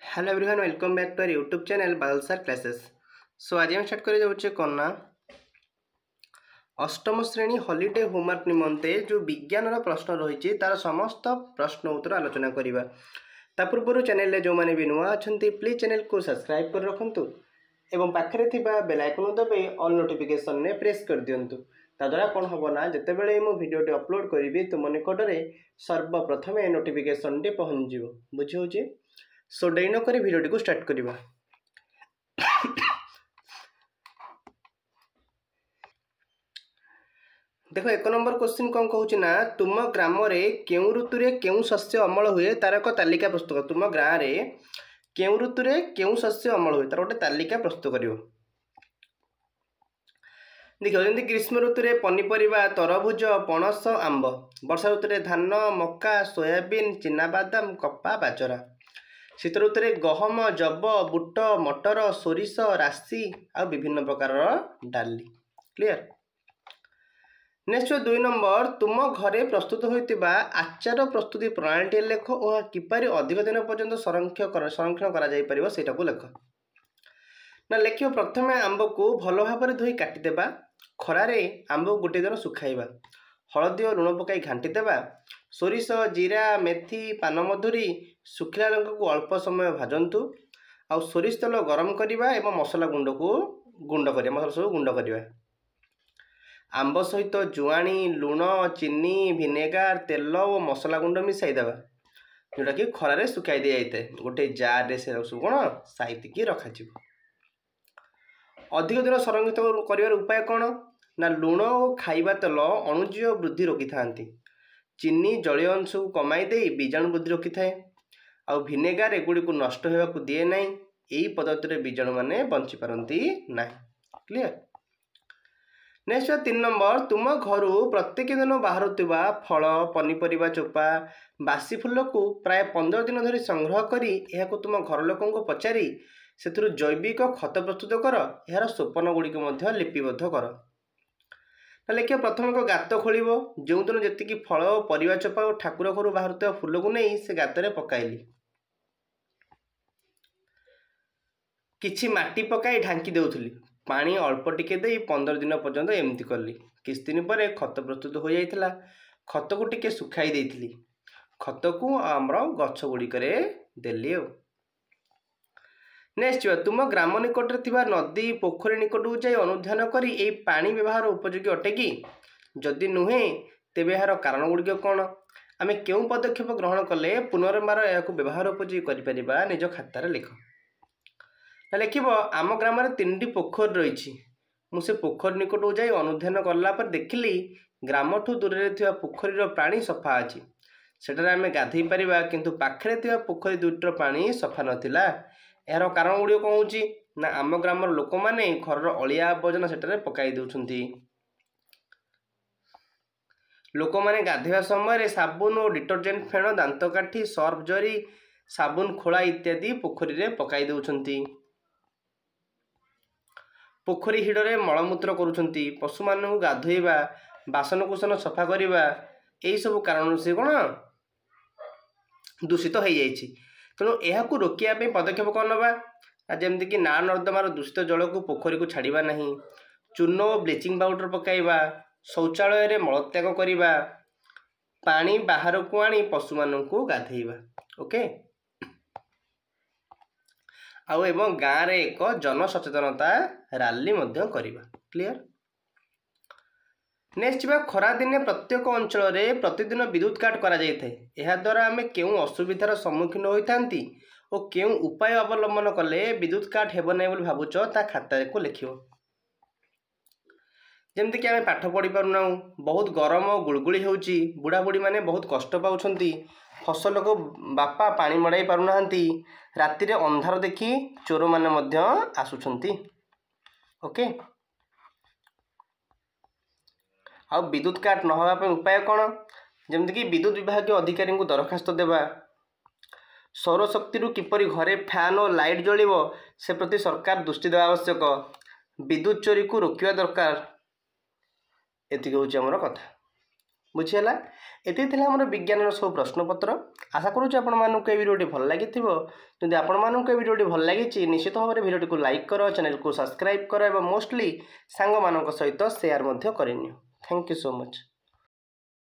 Hello everyone, welcome back to our YouTube channel Balasar classes. So आज हम start कर कन्ना अष्टम श्रेणी हॉलिडे होमवर्क निमंते जो विज्ञान प्रश्न रही तार समस्त प्रश्न उत्तर आलोचना करवा। ता पूर्व चैनल जो मैंने भी नुआ अच्छा प्लीज चैनल को सब्सक्राइब कर रखुँ एवं पाखे बेल आइकन दबे ऑल नोटिफिकेशन ने प्रेस कर दिंतु। ताद्वारा कौन हम ना जिते बड़े मो भिडियोटी अपलोड करी तुम निकट में सर्वप्रथम नोटिफिकेशन टी पहुँच बुझे। सो डेरी नक भिडियोटी को स्टार्ट करवा। देख एक नंबर क्वेश्चन कौन कहूँ ना, तुम ग्राम केउ ऋतु रे केउ शस्य अमल हुए तार एक तालिका प्रस्तुत कर। तुम गाँव में केउ ऋतु रे केउ शस्य अमल हुए तार गोटे तालिका प्रस्तुत कर। देख जमी ग्रीष्म ऋतु रे पनीपरिया तरभुज पणस आंब, वर्षा ऋतु रे धान मक्का सोयाबीन चिनाबादाम कपा बाजरा, शीत ऋतु रे गहम जब बुट मटर सोरिष राशि आ विभिन्न प्रकार डाली। क्लियर। नेक्स्ट 2 नंबर, तुम घरे प्रस्तुत होइतिबा आचार प्रस्तुति प्रणाली लेख और किपरि अधिक दिन पर्यंत संरक्षण करा जाई परिबो सेटा को लेख। ना लेखियो प्रथम आंब को भल भाव धोई काटिदेबा, खरारे आंब को गोटे दिन सुखाइबा, हलदी और लुण पकाई घांटी देबा, सोरिष जीरा मेथी पानमधुरी सुखिला लंका को अल्प समय भाजंतु, आ सोरिष तेल गरम करवा एवं मसला गुंड को गुंड करिया, मसला सब गुंड करिवा। आंब सहित जुआणी लुण चीनी विनेगार तेल और मसला गुंड मिसाई देवा, जोटा कि खरारे सुखाई दि जाए गोटे जार रे से सब कौन साइतिकी रखा। अधिक दिन संरक्षित कर उपाय कौन ना, लुण और खाइबा तेल अणुजीव वृद्धि रोकी था, चीनी जलीय अंश को कमाई दे बीजाणु वृद्धि रोकी थाए, आ विनेगार एगुड़ी को नष्ट होगा दिए ना। यही पद्धति बीजाणु माने बंची पारती ना। क्लियर। नेक्स्ट 3 नंबर, तुम घर प्रत्येक दिन बाहर फल पनीपरिया चोपा बासी फूल को प्राय 15 दिन धरी संग्रह करी यह तुम घर लोक पचारि से जैविक खत प्रस्तुत कर, यार सोपन गुड़िक लिपिबद्ध कर। लेखिए प्रथम एक गात खोल, जो दिन जी फल परिवा चोपा और ठाकुर घर बाहर फूल को नहीं से गातर पकाइली, किछि माटी पकाई ढांकी देउथली, पानी अल्प टिके दे 15 दिन पर्यंत एमती कली। किछ दिन पर खत प्रस्तुत हो जाइथिला, खत को टिके सुखाई देइथिली, खत को आमर गछ गुड़िक देली। नेक्स्ट, तुम ग्राम निकट में नदी पोखरी निकट को जाई अनुध्यान करी ए पानी व्यवहार उपयोगी अटे कि, जदि नुहे तेबे यार कारण गुड़िक कौन, आमे केउ पदक्षेप ग्रहण कले पुनर्बार या व्यवहार उपयोगी करिपरिबा निज खातार लिख। लिखब आम ग्राम में 3टी पोखरी रही, मुझे पोखरी निकट को जाई अनुध्यान कला पर देखिली ग्राम ठू दूर में पोखरीर पानी सफा अच्छी, सेठारे आमे गाधई पारिबा, किंतु पाखरे थिबा पोखरी दुईटर पानी सफा नथिला। यार कारण गुड़िक कौन होची ना, आम ग्राम लोक मैंने घर अलिया आवर्जना सेठारे पकाई देउछंती। लोक मैंने गाधेवा समय साबुन और डिटर्जेंट फेण दांतकाठी सर्फ जरी साबुन खोला इत्यादि पोखरी रे पकाई देउछंती। पोखरी हिड़े मलमूत्र करुछंती, पशु मानू गाधोइबा बासन कुसन सफा करवा, यही सब कारण से कौन दूषित हो जाइए। तेणु यह रोकने पदक्षेप कौन नवा, जमीक ना नर्दमार दूषित जल को पोखरी को छाड़ा नहीं, चून और ब्लीचिंग पाउडर पकाइबा, शौचालय में मलत्याग करवा, पानी बाहर को आनी पशु मानू गाधेइबा। ओके। आउ एवं गाँव रे एक जन सचेतनता रैली मध्य करिबा। क्लियर। नेक्स्ट, खरा दिने प्रत्येक अंचल में प्रतिदिन विद्युत काट करा जाय थाए, एहा द्वारा आमे केउ असुविधार सम्मुखीन होइथांती और केउ उपाय अवलंबन कले विद्युत काट हेब नै बोली भाबुच ता खाता को लिखियो। जेमति कि आमे पाठ पढ़ी पारुना, बहुत गरम और गुलगुली होउची, बुढ़ा बुढ़ी माने बहुत कष्ट पाउछंती, फसल को बापा पानी मड़ाई पारुनाहांती, राति रे अंधार देखी चोर माने मध्य आसुछंती। ओके। आ विद्युत काट नहवा पे उपाय कौन, जमीक विद्युत विभाग अधिकारी को दरखास्त देवा, सौर शक्ति किपरि घरे फैन और लाइट जलिब से प्रति सरकार दृष्टि देवा आवश्यक, विद्युत चोरी को रोकवा दरकार। एतिक होउची हमर कथा। बुझीगला एति थिला हमर विज्ञान सब प्रश्नपत्र आशा करूँ आपण मानक ए वीडियोटी भल लगी जदि आपण मानक ए वीडियोटी भल लगी निश्चित भाव में वीडियोटी को लाइक कर चैनल को सब्सक्राइब कर मोस्टली सांग मानक सहित शेयर करनी थैंक यू सो मच।